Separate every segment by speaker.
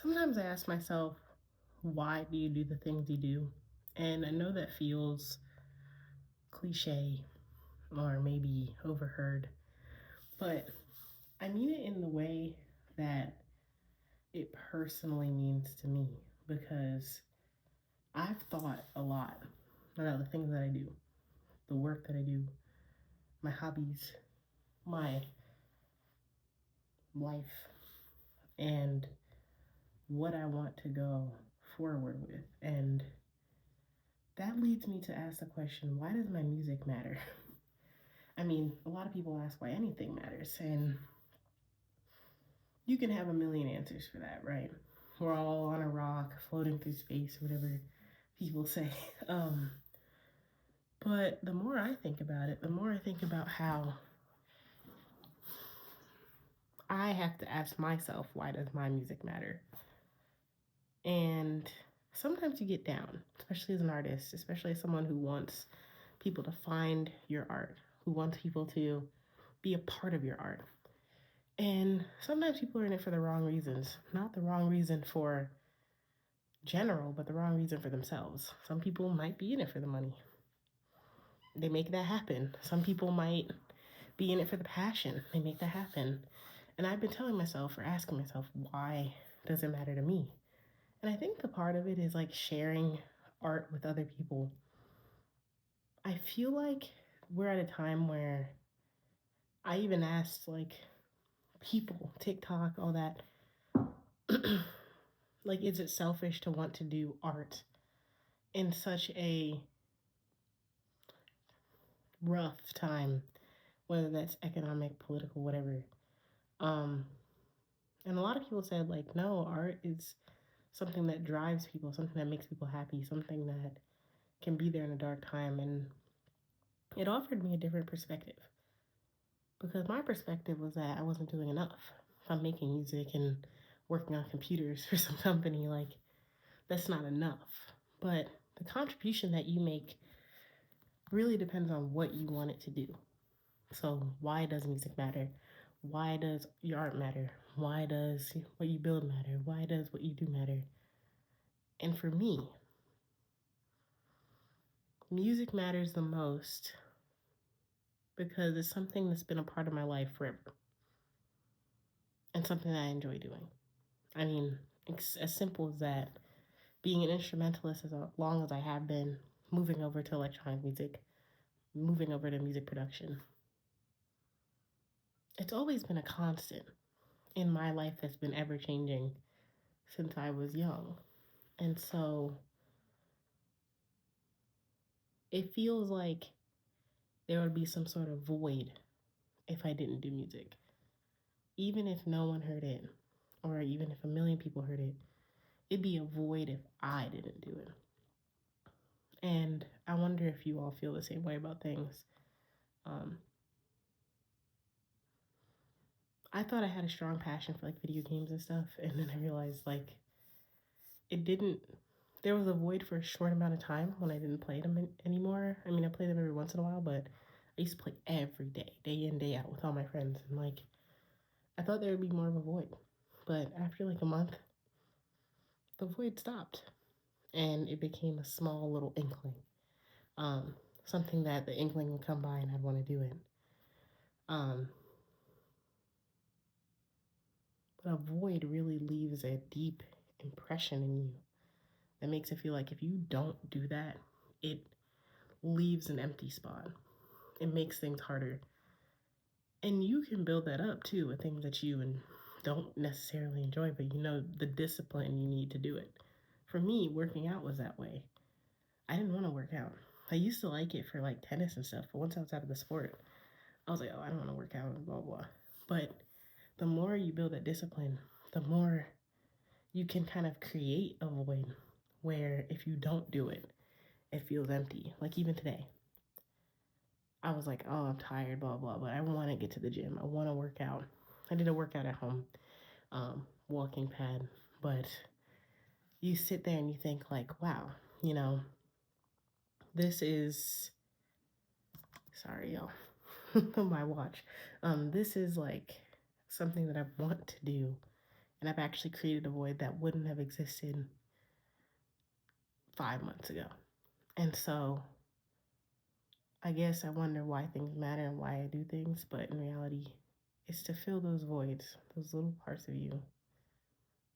Speaker 1: Sometimes I ask myself, why do you do the things you do? And I know that feels cliche or maybe overheard, but I mean it in the way that it personally means to me because I've thought a lot about the things that I do, the work that I do, my hobbies, my life, and what I want to go forward with. And that leads me to ask the question, why does my music matter? I mean, a lot of people ask why anything matters, and you can have a million answers for that, right? We're all on a rock floating through space, whatever people say. Um, but the more I think about it, the more I think about how I have to ask myself, why does my music matter? And sometimes you get down, especially as an artist, especially as someone who wants people to find your art, who wants people to be a part of your art. And sometimes people are in it for the wrong reasons. Not the wrong reason for general, but the wrong reason for themselves. Some people might be in it for the money. They make that happen. Some people might be in it for the passion. They make that happen. And I've been telling myself or asking myself, why does it matter to me? And I think the part of it is like sharing art with other people. I feel like we're at a time where I even asked like people, TikTok, all that, like, is it selfish to want to do art in such a rough time, whether that's economic, political, whatever? Um, and a lot of people said, like, no, art is something that drives people, something that makes people happy, something that can be there in a dark time. And it offered me a different perspective because my perspective was that I wasn't doing enough. If I'm making music and working on computers for some company, like, that's not enough. But the contribution that you make really depends on what you want it to do. So, why does music matter? Why does your art matter? Why does what you build matter? Why does what you do matter? And for me, music matters the most because it's something that's been a part of my life forever and something that I enjoy doing. I mean, it's as simple as that. Being an instrumentalist as long as I have been, moving over to electronic music, moving over to music production. It's always been a constant in my life that's been ever changing since I was young. And so it feels like there would be some sort of void if I didn't do music. Even if no one heard it, or even if a million people heard it, it'd be a void if I didn't do it. And I wonder if you all feel the same way about things. Um, I thought I had a strong passion for like video games and stuff, and then I realized like it didn't. There was a void for a short amount of time when I didn't play them anymore. I mean, I play them every once in a while, but I used to play every day, day in, day out with all my friends, and like I thought there would be more of a void, but after like a month, the void stopped, and it became a small little inkling, something that the inkling would come by and I'd want to do it. Um, but a void really leaves a deep impression in you that makes it feel like if you don't do that, it leaves an empty spot. It makes things harder. And you can build that up too with things that you and don't necessarily enjoy, but you know the discipline you need to do it. For me, working out was that way. I didn't want to work out. I used to like it for like tennis and stuff, but once I was out of the sport, I was like, oh, I don't want to work out, blah, blah. But the more you build that discipline, the more you can kind of create a void where if you don't do it, it feels empty. Like even today, I was like, oh, I'm tired, blah, blah, but I want to get to the gym. I want to work out. I did a workout at home, walking pad, but you sit there and you think like, wow, you know, this is, sorry, y'all, my watch. This is like something that I want to do And I've actually created a void that wouldn't have existed 5 months ago. And so I guess I wonder why things matter and why I do things, but in reality, it's to fill those voids, those little parts of you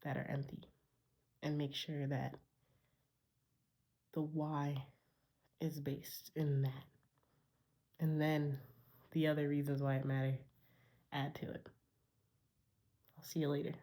Speaker 1: that are empty, and make sure that the why is based in that. And then the other reasons why it matters, add to it. I'll see you later.